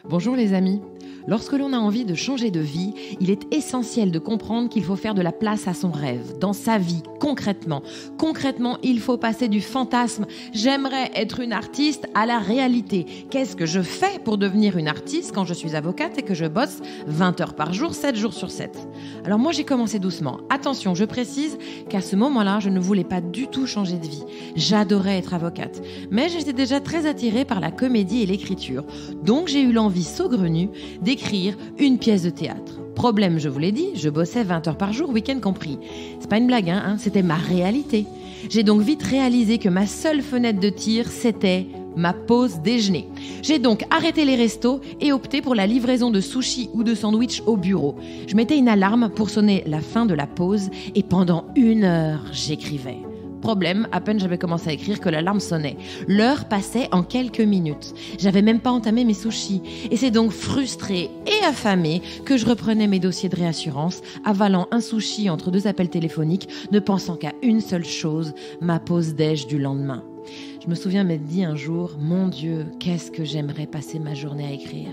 Bonjour les amis. Lorsque l'on a envie de changer de vie, il est essentiel de comprendre qu'il faut faire de la place à son rêve, dans sa vie, concrètement. Concrètement, il faut passer du fantasme « j'aimerais être une artiste » à la réalité. Qu'est-ce que je fais pour devenir une artiste quand je suis avocate et que je bosse 20 heures par jour, 7 jours sur 7 ? Alors moi, j'ai commencé doucement. Attention, je précise qu'à ce moment-là, je ne voulais pas du tout changer de vie. J'adorais être avocate. Mais j'étais déjà très attirée par la comédie et l'écriture. Donc j'ai eu l'envie saugrenue d'écrire une pièce de théâtre. Problème, je vous l'ai dit, je bossais 20 heures par jour, week-end compris. C'est pas une blague, c'était ma réalité. J'ai donc vite réalisé que ma seule fenêtre de tir, c'était ma pause déjeuner. J'ai donc arrêté les restos et opté pour la livraison de sushis ou de sandwichs au bureau. Je mettais une alarme pour sonner la fin de la pause et pendant 1 heure, j'écrivais. Problème, à peine j'avais commencé à écrire que l'alarme sonnait. L'heure passait en quelques minutes. J'avais même pas entamé mes sushis. Et c'est donc frustrée et affamée que je reprenais mes dossiers de réassurance, avalant un sushi entre 2 appels téléphoniques, ne pensant qu'à une seule chose, ma pause déj du lendemain. Je me souviens m'être dit un jour, mon Dieu, qu'est-ce que j'aimerais passer ma journée à écrire ?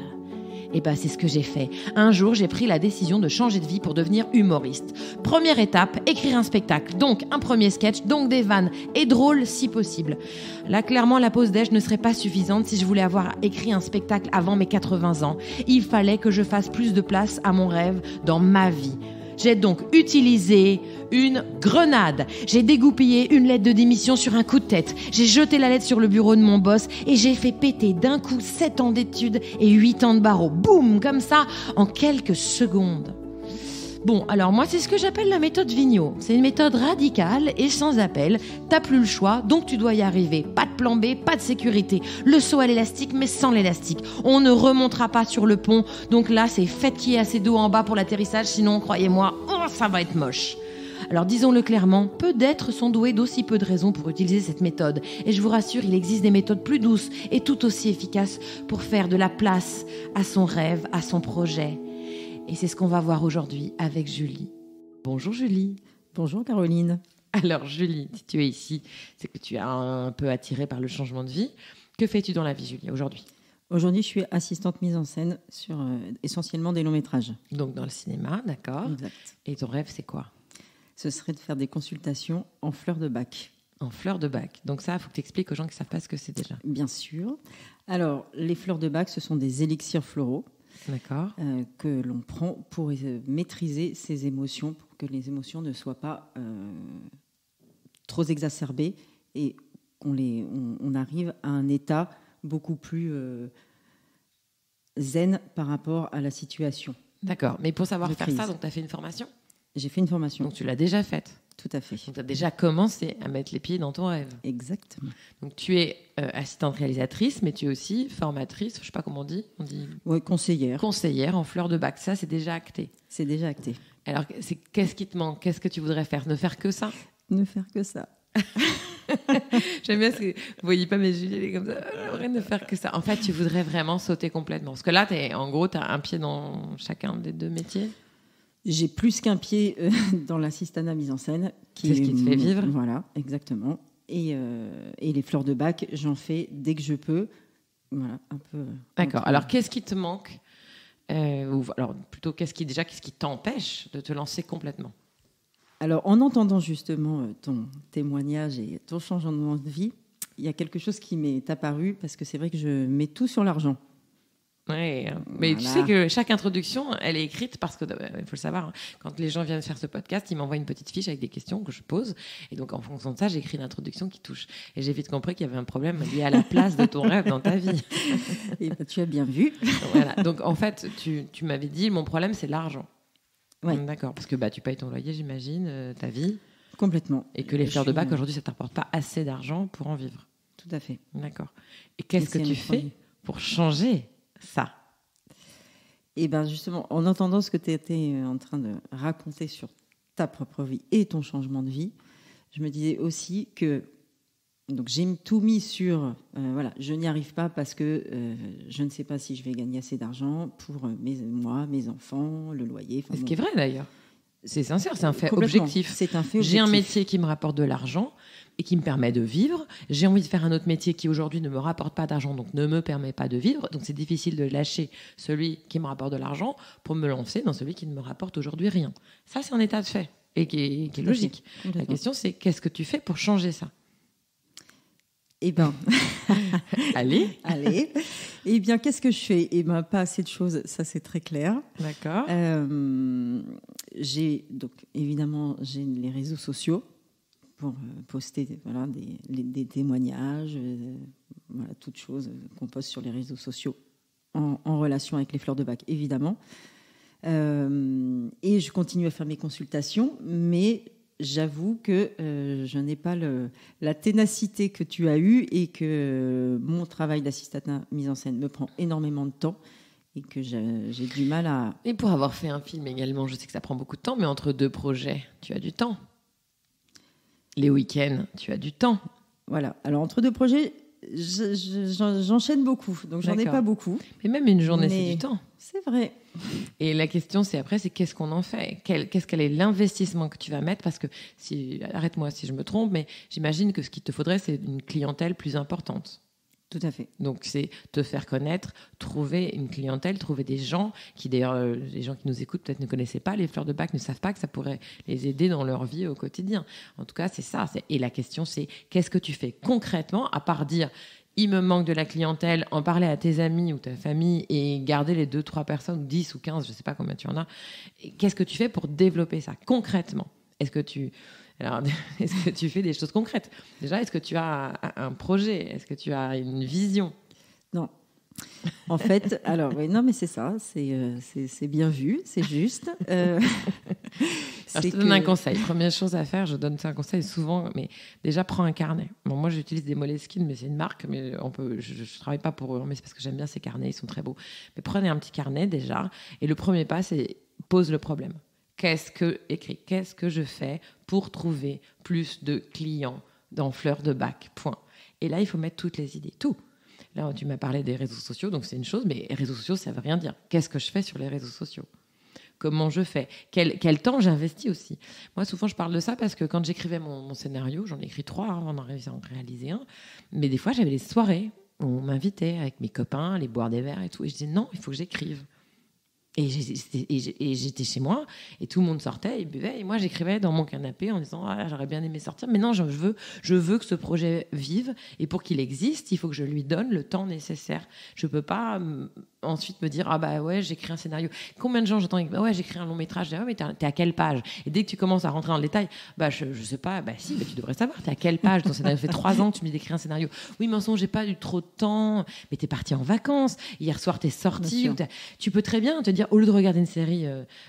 Et c'est ce que j'ai fait. Un jour, j'ai pris la décision de changer de vie pour devenir humoriste. Première étape, écrire un spectacle. Donc, un premier sketch, donc des vannes et drôles si possible. Là, clairement, la pause déj ne serait pas suffisante si je voulais avoir écrit un spectacle avant mes 80 ans. Il fallait que je fasse plus de place à mon rêve dans ma vie. J'ai donc utilisé une grenade. J'ai dégoupillé une lettre de démission sur un coup de tête. J'ai jeté la lettre sur le bureau de mon boss et j'ai fait péter d'un coup 7 ans d'études et 8 ans de barreau. Boum, comme ça, en quelques secondes. Bon, alors moi, c'est ce que j'appelle la méthode Vigneault. C'est une méthode radicale et sans appel. T'as plus le choix, donc tu dois y arriver. Pas de plan B, pas de sécurité. Le saut à l'élastique, mais sans l'élastique. On ne remontera pas sur le pont. Donc là, c'est faites qu'il y ait assez d'eau en bas pour l'atterrissage. Sinon, croyez-moi, ça va être moche. Alors disons-le clairement, peu d'êtres sont doués d'aussi peu de raisons pour utiliser cette méthode. Et je vous rassure, il existe des méthodes plus douces et tout aussi efficaces pour faire de la place à son rêve, à son projet. Et c'est ce qu'on va voir aujourd'hui avec Julie. Bonjour Julie. Bonjour Caroline. Alors Julie, si tu es ici, c'est que tu es un peu attirée par le changement de vie. Que fais-tu dans la vie, Julie, aujourd'hui ? Aujourd'hui, je suis assistante mise en scène sur essentiellement des longs métrages. Donc dans le cinéma, d'accord. Exact. Et ton rêve, c'est quoi ? Ce serait de faire des consultations en fleurs de bac. En fleurs de bac. Donc ça, il faut que tu expliques aux gens qui ne savent pas ce que c'est déjà. Bien sûr. Alors, les fleurs de bac, ce sont des élixirs floraux. D'accord. Que l'on prend pour maîtriser ses émotions, pour que les émotions ne soient pas trop exacerbées et on arrive à un état beaucoup plus zen par rapport à la situation. D'accord. Mais pour savoir faire ça, donc tu as fait une formation ? J'ai fait une formation. Donc tu l'as déjà faite ? Tout à fait. Donc tu as déjà commencé à mettre les pieds dans ton rêve. Exactement. Donc tu es assistante réalisatrice, mais tu es aussi formatrice, je ne sais pas comment on dit. Oui, conseillère. Conseillère en fleurs de bac. Ça, c'est déjà acté. C'est déjà acté. Alors, qu'est-ce qui te manque ? Qu'est-ce que tu voudrais faire ? Ne faire que ça ? Ne faire que ça. J'aime bien ce que vous voyez pas, mais Julie, elle est comme ça. J'aimerais ne faire que ça. En fait, tu voudrais vraiment sauter complètement. Parce que là, en gros, tu as un pied dans chacun des 2 métiers. J'ai plus qu'un pied dans l'assistanat mise en scène. C'est ce qui te fait vivre. Voilà, exactement. Et les fleurs de bac, j'en fais dès que je peux. Voilà, un peu. D'accord. Alors, qu'est-ce qui te manque alors, plutôt, qu'est-ce qui t'empêche de te lancer complètement ? Alors, en entendant justement ton témoignage et ton changement de vie, il y a quelque chose qui m'est apparu, parce que c'est vrai que je mets tout sur l'argent. Oui, mais voilà. Tu sais que chaque introduction, elle est écrite parce que, il faut le savoir, quand les gens viennent faire ce podcast, ils m'envoient une petite fiche avec des questions que je pose. Et donc, en fonction de ça, j'écris l'introduction qui touche. Et j'ai vite compris qu'il y avait un problème lié à la place de ton rêve dans ta vie. Et tu as bien vu. Voilà. Donc, en fait, tu m'avais dit, mon problème, c'est l'argent. Oui. D'accord. Parce que tu payes ton loyer, j'imagine, ta vie. Complètement. Et que les fleurs de bac, aujourd'hui, ça ne t'apporte pas assez d'argent pour en vivre. Tout à fait. D'accord. Et qu'est-ce que tu fais pour changer ça? Et bien justement, en entendant ce que tu étais en train de raconter sur ta propre vie et ton changement de vie, je me disais aussi que donc j'ai tout mis sur voilà, je n'y arrive pas parce que je ne sais pas si je vais gagner assez d'argent pour mes enfants, le loyer. C'est ce qui est vrai d'ailleurs. C'est sincère, c'est un fait Complètement. objectif. C'est un fait objectif. J'ai un métier qui me rapporte de l'argent et qui me permet de vivre. J'ai envie de faire un autre métier qui aujourd'hui ne me rapporte pas d'argent, donc ne me permet pas de vivre. Donc c'est difficile de lâcher celui qui me rapporte de l'argent pour me lancer dans celui qui ne me rapporte aujourd'hui rien. Ça, c'est un état de fait et qui est logique. La question, c'est qu'est-ce que tu fais pour changer ça ? Eh bien, Allez. Eh bien, qu'est-ce que je fais ? Eh bien, pas assez de choses, ça c'est très clair. D'accord. Donc, évidemment, j'ai les réseaux sociaux pour poster des témoignages, toutes choses qu'on poste sur les réseaux sociaux en relation avec les fleurs de bac, évidemment. Et je continue à faire mes consultations, mais j'avoue que je n'ai pas la ténacité que tu as eue et que mon travail d'assistante mise en scène me prend énormément de temps et que j'ai du mal à... Et pour avoir fait un film également, je sais que ça prend beaucoup de temps, mais entre deux projets, tu as du temps. Les week-ends, tu as du temps. Voilà. Alors, entre deux projets, j'enchaîne beaucoup, donc j'en ai pas beaucoup. Mais même une journée, c'est du temps. C'est vrai. Et la question, c'est qu'est-ce qu'on en fait ? Quel est l'investissement que tu vas mettre ? Parce que, arrête-moi si je me trompe, mais j'imagine que ce qu'il te faudrait, c'est une clientèle plus importante. Tout à fait. Donc, c'est te faire connaître, trouver une clientèle, trouver des gens qui, d'ailleurs, les gens qui nous écoutent peut-être ne connaissaient pas les fleurs de bac, ne savent pas que ça pourrait les aider dans leur vie au quotidien. En tout cas, c'est ça. Et la question, c'est qu'est-ce que tu fais concrètement, à part dire il me manque de la clientèle, en parler à tes amis ou ta famille et garder les 2-3 personnes, ou 10 ou 15, je ne sais pas combien tu en as. Et qu'est-ce que tu fais pour développer ça concrètement ? Est-ce que tu fais des choses concrètes ? Déjà, est-ce que tu as un projet ? Est-ce que tu as une vision ? Non. En fait, alors, oui, non, mais c'est ça, c'est bien vu, c'est juste. Je te donne un conseil. Première chose à faire, je donne ça un conseil souvent, mais déjà, prends un carnet. Bon, moi, j'utilise des Moleskine, mais c'est une marque, mais je ne travaille pas pour eux, mais c'est parce que j'aime bien ces carnets, ils sont très beaux. Mais prenez un petit carnet déjà, et le premier pas, c'est pose le problème. Qu'est-ce que je fais pour trouver plus de clients dans Fleurs de Bac ? Point. Et là, il faut mettre toutes les idées, tout. Là, tu m'as parlé des réseaux sociaux, donc c'est une chose, mais les réseaux sociaux, ça ne veut rien dire. Qu'est-ce que je fais sur les réseaux sociaux ? Comment je fais ? Quel temps j'investis aussi ? Moi, souvent, je parle de ça parce que quand j'écrivais mon scénario, j'en ai écrit 3 avant d'en réaliser un, mais des fois, j'avais des soirées où on m'invitait avec mes copains, aller boire des verres et tout, et je disais non, il faut que j'écrive. Et j'étais chez moi, et tout le monde sortait, et buvait, et moi j'écrivais dans mon canapé en disant j'aurais bien aimé sortir, mais non, je veux que ce projet vive, et pour qu'il existe, il faut que je lui donne le temps nécessaire. Je peux pas ensuite me dire j'écris un scénario. Combien de gens j'entends j'écris un long métrage, je dis, mais t'es à quelle page ? Et dès que tu commences à rentrer dans le détail, je sais pas, si, tu devrais savoir, t'es à quelle page ? Ton scénario fait 3 ans que tu me dis d'écrire un scénario. Oui, mais en ce moment, j'ai pas eu trop de temps, mais t'es parti en vacances, hier soir t'es sorti, tu peux très bien te dire, au lieu de regarder une série,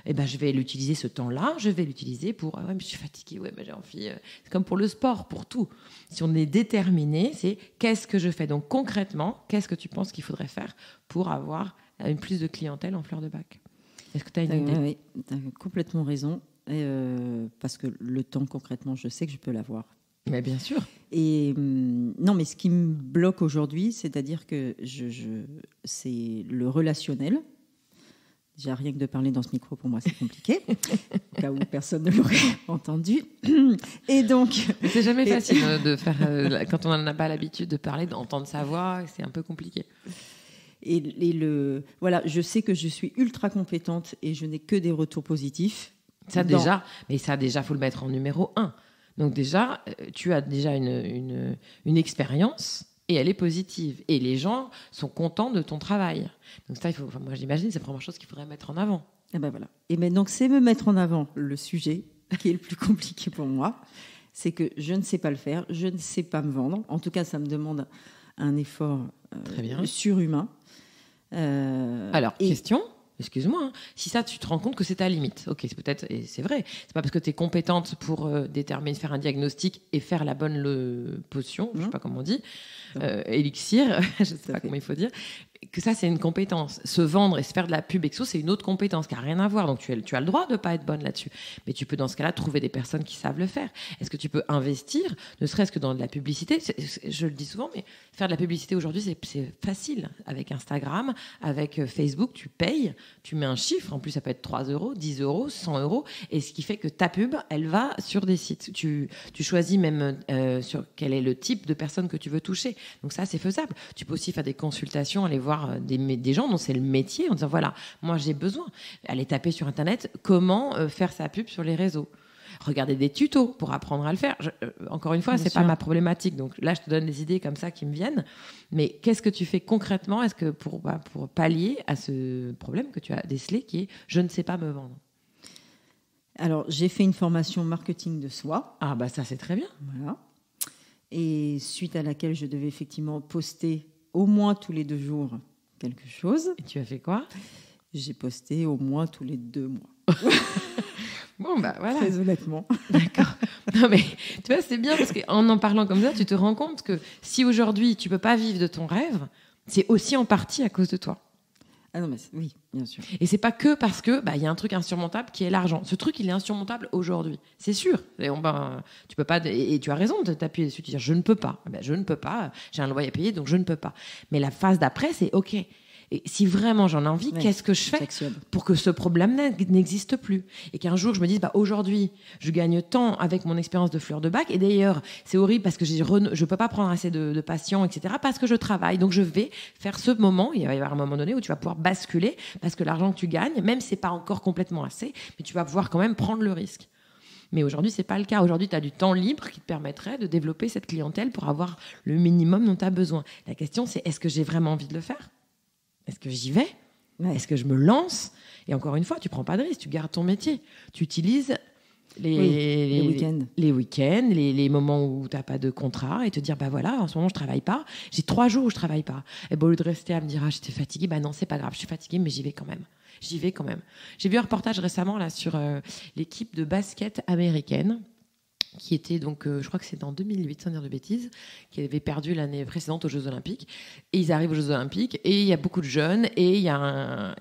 je vais l'utiliser ce temps-là, je vais l'utiliser pour mais je suis fatiguée, mais j'ai envie. C'est comme pour le sport, pour tout. Si on est déterminé, c'est qu'est-ce que je fais ? Donc concrètement, qu'est-ce que tu penses qu'il faudrait faire pour avoir plus de clientèle en Fleurs de Bac ? Est-ce que tu as une idée ? Oui, tu as complètement raison. Parce que le temps, concrètement, je sais que je peux l'avoir. Mais bien sûr. Et non, mais ce qui me bloque aujourd'hui, c'est-à-dire que c'est le relationnel. Déjà, rien que de parler dans ce micro, pour moi, c'est compliqué. Au cas où personne ne l'aurait entendu. Et donc... C'est jamais facile de faire... quand on n'en a pas l'habitude de parler, d'entendre sa voix, c'est un peu compliqué. Voilà, je sais que je suis ultra compétente et je n'ai que des retours positifs. Ça déjà, faut le mettre en numéro 1. Donc déjà, tu as déjà une expérience... Et elle est positive. Et les gens sont contents de ton travail. Donc ça, moi j'imagine, c'est la première chose qu'il faudrait mettre en avant. Et voilà. Et donc c'est me mettre en avant le sujet qui est le plus compliqué pour moi. C'est que je ne sais pas le faire, je ne sais pas me vendre. En tout cas, ça me demande un effort surhumain. Alors, question. Excuse-moi, si ça, tu te rends compte que c'est ta limite. Ok, c'est peut-être, et c'est vrai. C'est pas parce que tu es compétente pour déterminer, faire un diagnostic et faire la bonne potion, je sais pas comment on dit, élixir, je sais pas comment il faut dire, que ça, c'est une compétence. Se vendre et se faire de la pub exo, c'est une autre compétence qui n'a rien à voir. Donc, tu as le droit de ne pas être bonne là-dessus. Mais tu peux, dans ce cas-là, trouver des personnes qui savent le faire. Est-ce que tu peux investir, ne serait-ce que dans de la publicité? Je le dis souvent, mais faire de la publicité aujourd'hui, c'est facile. Avec Instagram, avec Facebook, tu payes, tu mets un chiffre. En plus, ça peut être 3 euros, 10 euros, 100 euros. Et ce qui fait que ta pub, elle va sur des sites. Tu choisis même sur quel est le type de personne que tu veux toucher. Donc ça, c'est faisable. Tu peux aussi faire des consultations, aller voir des gens dont c'est le métier, en disant voilà, moi j'ai besoin. Aller taper sur Internet comment faire sa pub sur les réseaux. Regarder des tutos pour apprendre à le faire. Encore une fois, c'est pas ma problématique. Donc là, je te donne des idées comme ça qui me viennent. Mais qu'est-ce que tu fais concrètement est-ce que pour pallier à ce problème que tu as décelé qui est je ne sais pas me vendre? Alors, j'ai fait une formation marketing de soi. Ah bah ça, c'est très bien. Voilà. Et suite à laquelle je devais effectivement poster au moins tous les 2 jours quelque chose. Et tu as fait quoi? J'ai posté au moins tous les 2 mois. Bon, bah voilà. Très honnêtement. D'accord. Non, mais tu vois, c'est bien parce qu'en parlant comme ça, tu te rends compte que si aujourd'hui, tu peux pas vivre de ton rêve, c'est aussi en partie à cause de toi. Ah non, mais oui, bien sûr. Et c'est pas que parce que y a un truc insurmontable qui est l'argent. Ce truc, il est insurmontable aujourd'hui, c'est sûr. Et tu peux pas. Et tu as raison de t'appuyer dessus, de dire je ne peux pas. Je ne peux pas. J'ai un loyer à payer, donc je ne peux pas. Mais la phase d'après, c'est ok. Et si vraiment j'en ai envie, qu'est-ce que je fais pour que ce problème n'existe plus? Et qu'un jour, je me dise, aujourd'hui, je gagne tant avec mon expérience de fleur de bac. Et d'ailleurs, c'est horrible parce que je ne peux pas prendre assez de patients, etc. parce que je travaille. Donc, je vais faire ce moment. Il va y avoir un moment donné où tu vas pouvoir basculer parce que l'argent que tu gagnes, même si ce n'est pas encore complètement assez, mais tu vas pouvoir quand même prendre le risque. Mais aujourd'hui, ce n'est pas le cas. Aujourd'hui, tu as du temps libre qui te permettrait de développer cette clientèle pour avoir le minimum dont tu as besoin. La question, c'est est-ce que j'ai vraiment envie de le faire? Est-ce que j'y vais? Est-ce que je me lance? Et encore une fois, tu prends pas de risque, tu gardes ton métier. Tu utilises les week-ends, les moments où tu n'as pas de contrat et te dire, voilà, en ce moment, je travaille pas. J'ai 3 jours où je travaille pas. Et au lieu de rester à me dire, j'étais fatiguée, non, c'est pas grave, je suis fatiguée, mais j'y vais quand même. J'ai vu un reportage récemment là, sur l'équipe de basket américaine qui était donc, je crois que c'est en 2008, sans dire de bêtises, qui avait perdu l'année précédente aux Jeux Olympiques. Et ils arrivent aux Jeux Olympiques et il y a beaucoup de jeunes et il y a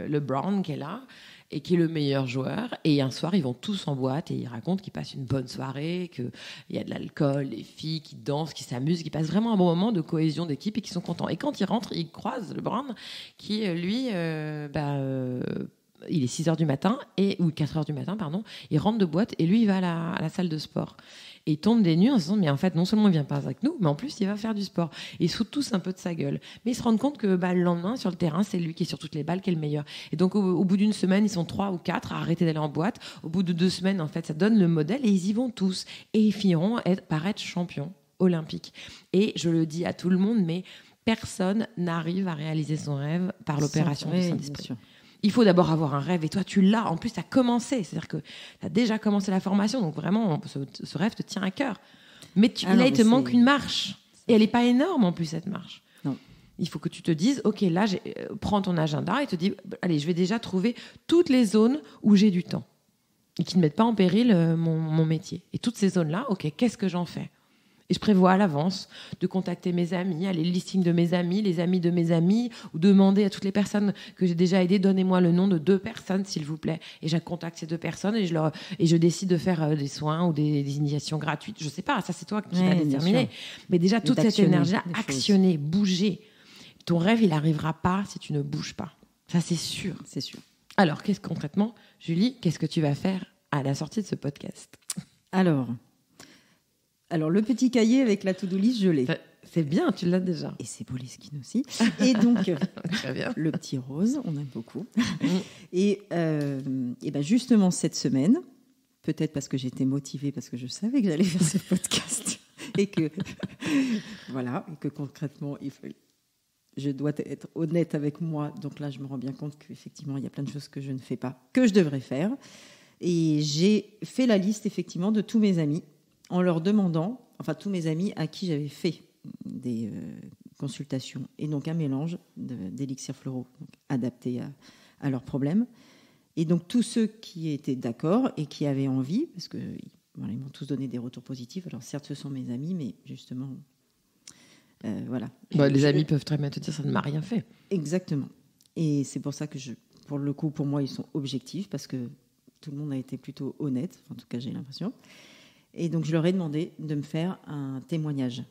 LeBron qui est là et qui est le meilleur joueur. Et un soir, ils vont tous en boîte et ils racontent qu'ils passent une bonne soirée, qu'il y a de l'alcool, des filles qui dansent, qui s'amusent, qui passent vraiment un bon moment de cohésion d'équipe et qui sont contents. Et quand ils rentrent, ils croisent LeBron qui, lui... il est 6h du matin, ou 4h du matin, pardon, il rentre de boîte et lui, il va à la salle de sport. Et il tombe des nues en se disant, mais en fait, non seulement il vient pas avec nous, mais en plus, il va faire du sport. Et ils se foutent tous un peu de sa gueule. Mais ils se rendent compte que le lendemain, sur le terrain, c'est lui qui est sur toutes les balles, qui est le meilleur. Et donc, au bout d'une semaine, ils sont 3 ou 4 à arrêter d'aller en boîte. Au bout de 2 semaines, en fait, ça donne le modèle et ils y vont tous. Et ils finiront par être champions olympiques. Et je le dis à tout le monde, mais personne n'arrive à réaliser son rêve par l'opération du Saint-Esprit. Il faut d'abord avoir un rêve et toi tu l'as. En plus, tu as commencé, c'est-à-dire que tu as déjà commencé la formation, donc vraiment ce rêve te tient à cœur. Mais il te manque une marche et elle n'est pas énorme en plus cette marche. Non. Il faut que tu te dises, ok, là, prends ton agenda et te dis, allez, je vais déjà trouver toutes les zones où j'ai du temps et qui ne mettent pas en péril mon métier. Et toutes ces zones-là, ok, qu'est-ce que j'en fais? Et je prévois à l'avance de contacter mes amis, aller le listing de mes amis, les amis de mes amis, ou demander à toutes les personnes que j'ai déjà aidées, donnez-moi le nom de 2 personnes, s'il vous plaît. Et je contacte ces 2 personnes et je décide de faire des soins ou des initiations gratuites. Je sais pas, ça c'est toi qui vas déterminer. Mais déjà, toute cette énergie-là, actionner, bouger. Ton rêve, il n'arrivera pas si tu ne bouges pas. Ça, c'est sûr. C'est sûr. Alors, concrètement, Julie, qu'est-ce que tu vas faire à la sortie de ce podcast? Alors, le petit cahier avec la to-do list, je l'ai. C'est bien, tu l'as déjà. Et c'est Moleskine aussi. Et donc, très bien. Le petit rose, on aime beaucoup. Et justement, cette semaine, peut-être parce que j'étais motivée, parce que je savais que j'allais faire ce podcast, et que concrètement, je dois être honnête avec moi. Donc là, je me rends bien compte qu'effectivement, il y a plein de choses que je ne fais pas, que je devrais faire. Et j'ai fait la liste, effectivement, de tous mes amis, en leur demandant, tous mes amis à qui j'avais fait des consultations, et donc un mélange d'élixirs floraux adaptés à leurs problèmes. Et donc tous ceux qui étaient d'accord et qui avaient envie, parce que ils m'ont tous donné des retours positifs. Alors certes, ce sont mes amis, mais justement, Voilà. Les amis peuvent très bien te dire ça ne m'a rien fait. Exactement. Et c'est pour ça que pour le coup, pour moi, ils sont objectifs parce que tout le monde a été plutôt honnête. En tout cas, j'ai l'impression. Et donc, je leur ai demandé de me faire un témoignage.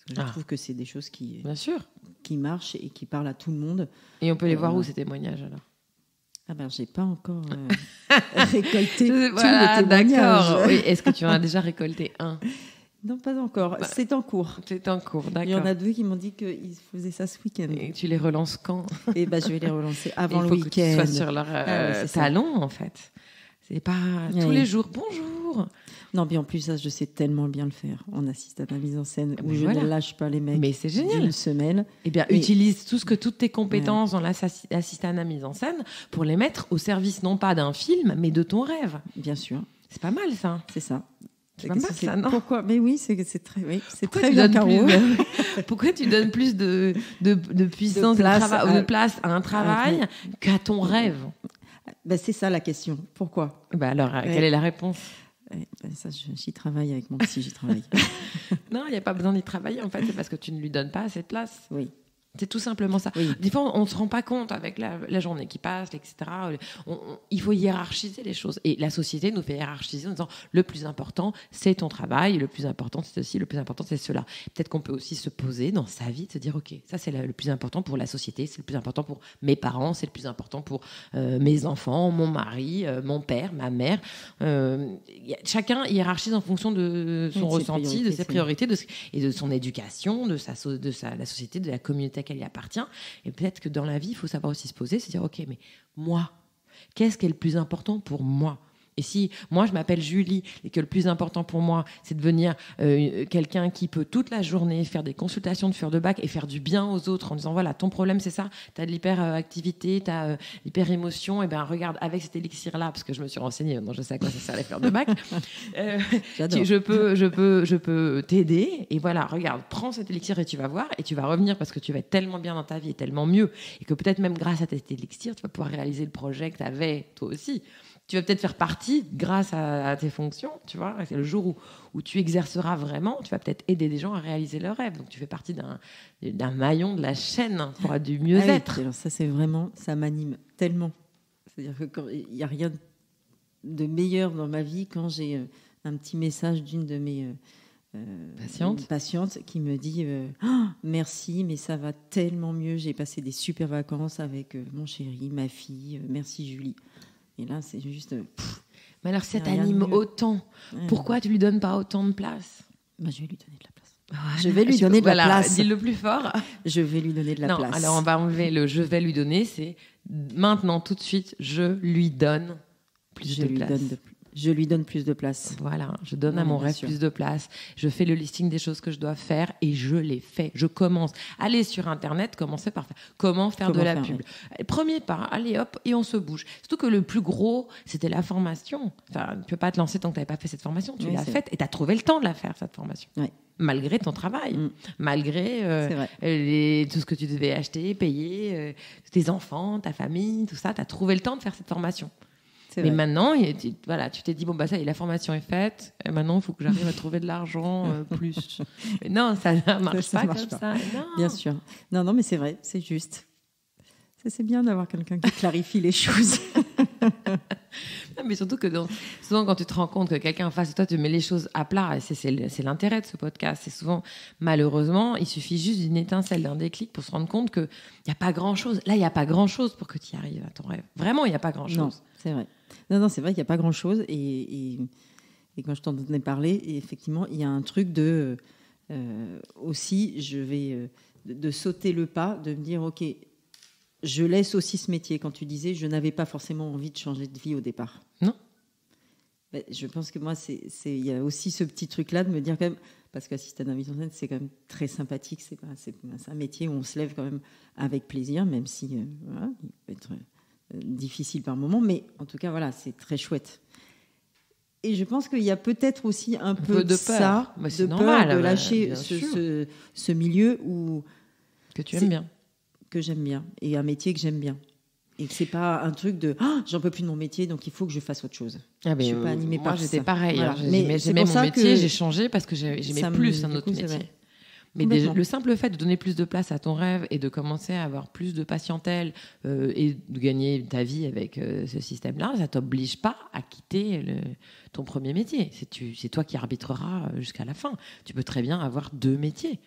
Parce que je trouve que c'est des choses bien sûr, qui marchent et qui parlent à tout le monde. Et on peut les voir où, ces témoignages, alors? Ah ben, j'ai pas encore récolté tous les témoignages. D'accord. Oui. Est-ce que tu en as déjà récolté un? Non, pas encore. C'est en cours. C'est en cours, d'accord. Il y en a 2 qui m'ont dit qu'ils faisaient ça ce week-end. Et tu les relances quand? Et je vais les relancer avant le week-end. week-end. Il faut que tu sois sur leur talon, en fait. C'est pas tous les jours. Bonjour. Non, mais en plus, ça, je sais tellement bien le faire en assistant à la mise en scène où je ne lâche pas les mecs. Mais c'est génial. D'une semaine. Eh bien, utilise toutes tes compétences dans l'assistant à la mise en scène pour les mettre au service non pas d'un film, mais de ton rêve. Bien sûr. C'est pas mal, ça. C'est ça. C'est pas mal, ça, non? Pourquoi? Mais oui, c'est très bien, Caro. Pourquoi tu donnes plus de puissance, de place à un travail qu'à ton rêve? C'est ça la question. Pourquoi? Alors, quelle est la réponse? Ça, j'y travaille avec mon psy, j'y travaille. Non, il n'y a pas besoin d'y travailler, en fait. C'est parce que tu ne lui donnes pas assez de place. Oui. C'est tout simplement ça. Oui. Des fois, on ne se rend pas compte avec la journée qui passe, etc. Il faut hiérarchiser les choses. Et la société nous fait hiérarchiser en disant le plus important, c'est ton travail, le plus important, c'est ceci, le plus important, c'est cela. Peut-être qu'on peut aussi se poser dans sa vie, se dire ok, ça c'est le plus important pour la société, c'est le plus important pour mes parents, c'est le plus important pour mes enfants, mon mari, mon père, ma mère. Chacun hiérarchise en fonction de son ressenti, de ses priorités et de son éducation, de la société, de la communauté à laquelle il appartient. Et peut-être que dans la vie, il faut savoir aussi se poser, se dire, ok, mais moi, qu'est-ce qui est le plus important pour moi ? Et si moi, je m'appelle Julie et que le plus important pour moi, c'est de devenir quelqu'un qui peut toute la journée faire des consultations de fleurs de bac et faire du bien aux autres en disant, voilà, ton problème, c'est ça, tu as de l'hyperactivité, tu as l'hyper-émotion, et bien regarde, avec cet élixir-là, parce que je me suis renseignée, donc je sais à quoi ça sert les fleurs de bac, je peux t'aider, et voilà, regarde, prends cet élixir et tu vas voir, et tu vas revenir parce que tu vas être tellement bien dans ta vie et tellement mieux, et que peut-être même grâce à cet élixir, tu vas pouvoir réaliser le projet que tu avais toi aussi. Tu vas peut-être faire partie, grâce à tes fonctions, tu vois. C'est le jour où tu exerceras vraiment, tu vas peut-être aider des gens à réaliser leurs rêves. Donc, tu fais partie d'un maillon de la chaîne pour du mieux-être. Alors ça, c'est vraiment, ça m'anime tellement. C'est-à-dire que il n'y a rien de meilleur dans ma vie quand j'ai un petit message d'une de mes patientes qui me dit merci, mais ça va tellement mieux. J'ai passé des super vacances avec mon chéri, ma fille. Merci, Julie. Et là, c'est juste... mais alors, ça t'anime autant. Pourquoi tu lui donnes pas autant de place ? Je vais lui donner de la place. Voilà. Je vais lui donner de la place. Dis-le plus fort. Je vais lui donner de la place. Alors, on va enlever le « je vais lui donner », c'est maintenant, tout de suite, je lui donne plus de place. Je lui donne plus de place. Voilà, je donne à mon rêve plus de place. Je fais le listing des choses que je dois faire et je les fais. Je commence. Allez sur Internet, commencez par faire. Comment faire de la pub. Premier pas, allez hop, et on se bouge. Surtout que le plus gros, c'était la formation. Enfin, tu ne peux pas te lancer tant que tu n'avais pas fait cette formation. Tu l'as faite et tu as trouvé le temps de la faire, cette formation. Oui. Malgré ton travail, malgré tout ce que tu devais acheter, payer, tes enfants, ta famille, tout ça, tu as trouvé le temps de faire cette formation. Mais maintenant, tu t'es dit, bon, ça y est, la formation est faite, et maintenant, il faut que j'arrive à trouver de l'argent plus. Mais non, ça ne marche pas comme ça. Non. Bien sûr. Non, mais c'est vrai, c'est juste. C'est bien d'avoir quelqu'un qui clarifie les choses. Non, mais surtout que souvent, quand tu te rends compte que quelqu'un en face de toi te met les choses à plat, et c'est l'intérêt de ce podcast. C'est souvent, malheureusement, il suffit juste d'une étincelle, d'un déclic pour se rendre compte qu'il n'y a pas grand-chose. Là, il n'y a pas grand-chose pour que tu y arrives à ton rêve. Vraiment, il n'y a pas grand-chose. Non, c'est vrai. Non, c'est vrai qu'il n'y a pas grand-chose. Et quand je t'entendais parler, effectivement, il y a un truc de... aussi, de sauter le pas, de me dire, OK... Je laisse aussi ce métier. Quand tu disais, je n'avais pas forcément envie de changer de vie au départ. Non. Je pense que moi, il y a aussi ce petit truc-là de me dire quand même, parce qu'assistant à la mise en scène, c'est quand même très sympathique. C'est un métier où on se lève quand même avec plaisir, même si il peut être difficile par moments. Mais en tout cas, voilà, c'est très chouette. Et je pense qu'il y a peut-être aussi un peu de peur. Ça, de normal, peur de lâcher ce milieu où... Que tu aimes bien. Que j'aime bien, et un métier que j'aime bien. Et que c'est pas un truc de j'en peux plus de mon métier, donc il faut que je fasse autre chose. Je suis pas animée par ça. Moi, j'étais pareil. Voilà. Mais j'aimais mon métier, j'ai changé parce que j'aimais plus un autre métier. Mais le simple fait de donner plus de place à ton rêve et de commencer à avoir plus de patientèle et de gagner ta vie avec ce système-là, ça t'oblige pas à quitter ton premier métier. C'est toi qui arbitreras jusqu'à la fin. Tu peux très bien avoir 2 métiers.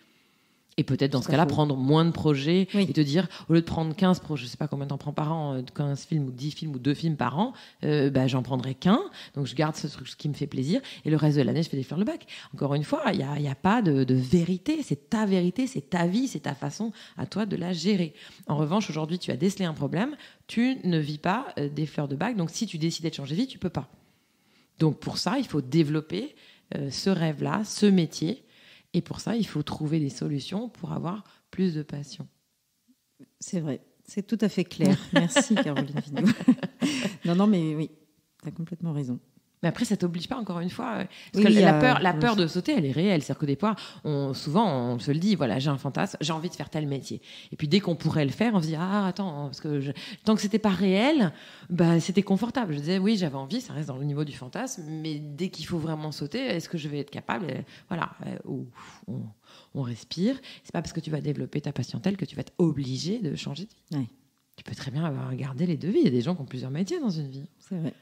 Et peut-être dans ce cas-là, prendre moins de projets et te dire, au lieu de prendre 15 projets, je ne sais pas combien t'en prends par an, 15 films ou 10 films ou 2 films par an, j'en prendrai qu'un. Donc je garde ce truc qui me fait plaisir. Et le reste de l'année, je fais des fleurs de bac. Encore une fois, il n'y a pas de vérité. C'est ta vérité, c'est ta vie, c'est ta façon à toi de la gérer. En revanche, aujourd'hui, tu as décelé un problème. Tu ne vis pas des fleurs de bac. Donc si tu décidais de changer de vie, tu ne peux pas. Donc pour ça, il faut développer ce rêve-là, ce métier. Et pour ça, il faut trouver des solutions pour avoir plus de passion. C'est vrai, c'est tout à fait clair. Merci Caroline Vigneault. Non, mais oui, tu as complètement raison. Mais après, ça t'oblige pas, encore une fois. Parce que la peur de sauter, elle est réelle. C'est-à-dire que des fois, souvent, on se le dit, voilà, j'ai un fantasme, j'ai envie de faire tel métier. Et puis, dès qu'on pourrait le faire, on se dit, attends, parce que tant que c'était pas réel, c'était confortable. Je disais, oui, j'avais envie, ça reste dans le niveau du fantasme, mais dès qu'il faut vraiment sauter, est-ce que je vais être capable? Voilà, on respire. C'est pas parce que tu vas développer ta patientèle que tu vas être obligé de changer de vie. Ouais. Tu peux très bien garder les 2 vies. Il y a des gens qui ont plusieurs métiers dans une vie. C'est vrai.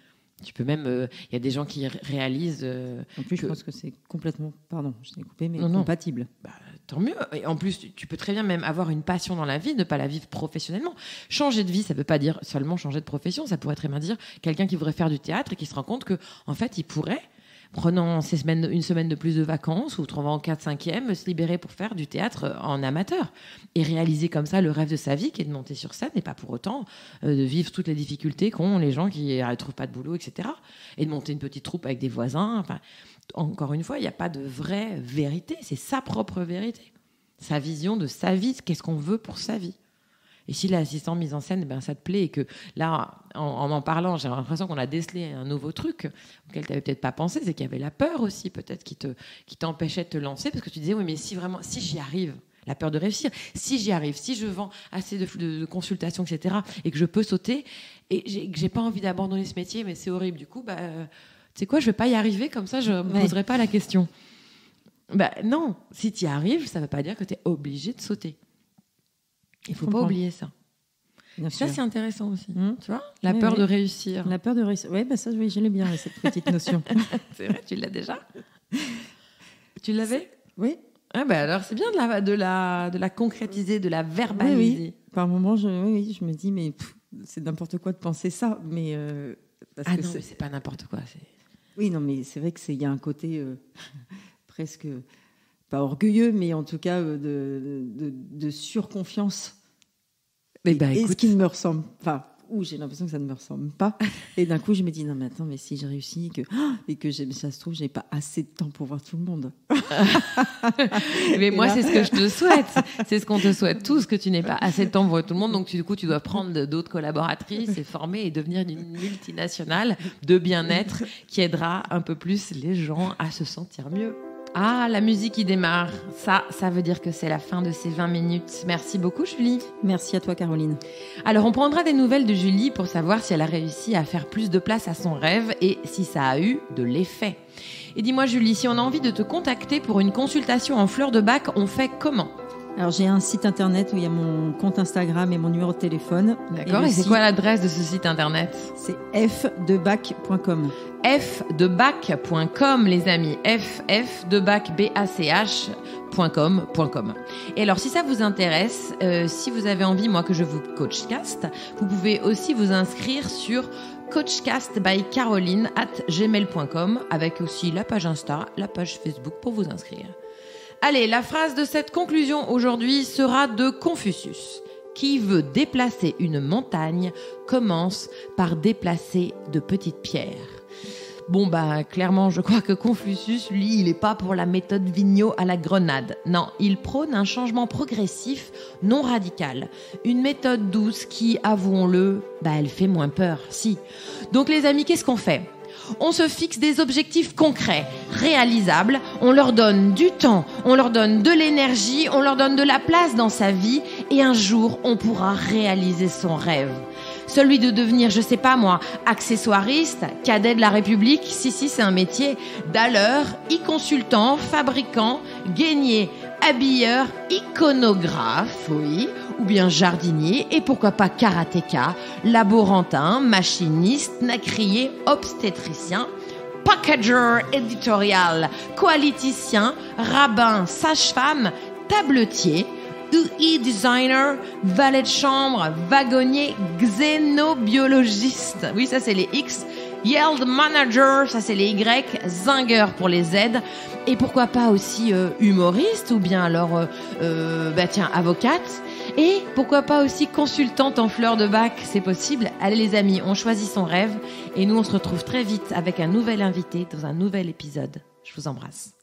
Tu peux même... Il y a des gens qui réalisent... en plus, je pense que c'est complètement... Pardon, je t'ai coupé, mais compatible. Tant mieux. Et en plus, tu peux très bien même avoir une passion dans la vie, ne pas la vivre professionnellement. Changer de vie, ça ne veut pas dire seulement changer de profession. Ça pourrait très bien dire quelqu'un qui voudrait faire du théâtre et qui se rend compte qu'en fait, il pourrait, prenant une semaine de plus de vacances ou trouvant 4/5e, se libérer pour faire du théâtre en amateur et réaliser comme ça le rêve de sa vie qui est de monter sur scène et pas pour autant de vivre toutes les difficultés qu'ont les gens qui ne trouvent pas de boulot, etc. Et de monter une petite troupe avec des voisins. Enfin, encore une fois, il n'y a pas de vraie vérité. C'est sa propre vérité. Sa vision de sa vie, qu'est-ce qu'on veut pour sa vie. Et si l'assistant mise en scène, ça te plaît et que là, en parlant, j'ai l'impression qu'on a décelé un nouveau truc auquel tu n'avais peut-être pas pensé, c'est qu'il y avait la peur aussi peut-être qui t'empêchait de te lancer parce que tu disais, oui, mais si j'y arrive, la peur de réussir, si j'y arrive, si je vends assez de consultations, etc., et que je peux sauter et que j'ai pas envie d'abandonner ce métier, mais c'est horrible, du coup, tu sais quoi, je vais pas y arriver, comme ça, je ne me poserai pas la question. Non, si tu y arrives, ça ne veut pas dire que tu es obligé de sauter. Il ne faut pas oublier ça. Bien ça, sûr. C'est intéressant aussi. Tu vois, la peur de réussir. La peur de réussir. Oui, ça, je l'ai bien, cette petite notion. C'est vrai, tu l'as déjà? Tu l'avais? Oui. Alors, c'est bien de la concrétiser, de la verbaliser. Oui. Par moments, je me dis, mais c'est n'importe quoi de penser ça. Mais, mais c'est pas n'importe quoi. Oui, non, mais c'est vrai qu'il y a un côté presque... pas orgueilleux, mais en tout cas de surconfiance. Mais écoute, ce qui ne me ressemble pas, ou j'ai l'impression que ça ne me ressemble pas. Et d'un coup, je me dis, non, mais attends, mais si je réussis, et que ça se trouve, je n'ai pas assez de temps pour voir tout le monde. Mais moi, c'est ce que je te souhaite. C'est ce qu'on te souhaite tous, que tu n'aies pas assez de temps pour voir tout le monde. Donc, du coup, tu dois prendre d'autres collaboratrices et former et devenir une multinationale de bien-être qui aidera un peu plus les gens à se sentir mieux. Ah, la musique qui démarre. Ça veut dire que c'est la fin de ces 20 minutes. Merci beaucoup, Julie. Merci à toi, Caroline. Alors, on prendra des nouvelles de Julie pour savoir si elle a réussi à faire plus de place à son rêve et si ça a eu de l'effet. Et dis-moi, Julie, si on a envie de te contacter pour une consultation en fleurs de bac, on fait comment ? Alors, j'ai un site internet où il y a mon compte Instagram et mon numéro de téléphone. D'accord. Et c'est quoi l'adresse de ce site internet ? C'est fdebac.com. fdebac.com, les amis. fdebac.com. Et alors, si ça vous intéresse, si vous avez envie, moi, que je vous coachcast, vous pouvez aussi vous inscrire sur coachcastbycaroline@gmail.com avec aussi la page Insta, la page Facebook pour vous inscrire. Allez, la phrase de cette conclusion aujourd'hui sera de Confucius. Qui veut déplacer une montagne commence par déplacer de petites pierres. Bon, clairement, je crois que Confucius, lui, il n'est pas pour la méthode Vigneault à la grenade. Non, il prône un changement progressif, non radical. Une méthode douce qui, avouons-le, elle fait moins peur, si. Donc, les amis, qu'est-ce qu'on fait ? On se fixe des objectifs concrets, réalisables, on leur donne du temps, on leur donne de l'énergie, on leur donne de la place dans sa vie et un jour, on pourra réaliser son rêve. Celui de devenir, je sais pas moi, accessoiriste, cadet de la République, si c'est un métier, dalleur, e-consultant, fabricant, gainier, habilleur, iconographe, oui, ou bien jardinier, et pourquoi pas karatéka, laborantin, machiniste, nacrier, obstétricien, packager éditorial, coaliticien, rabbin, sage-femme, tabletier, UI designer, valet de chambre, wagonnier, xénobiologiste. Oui, ça c'est les X. Yield manager, ça c'est les Y. Zinger pour les Z. Et pourquoi pas aussi humoriste ou bien alors, avocate. Et pourquoi pas aussi consultante en fleurs de bac, c'est possible. Allez les amis, on choisit son rêve et nous on se retrouve très vite avec un nouvel invité dans un nouvel épisode. Je vous embrasse.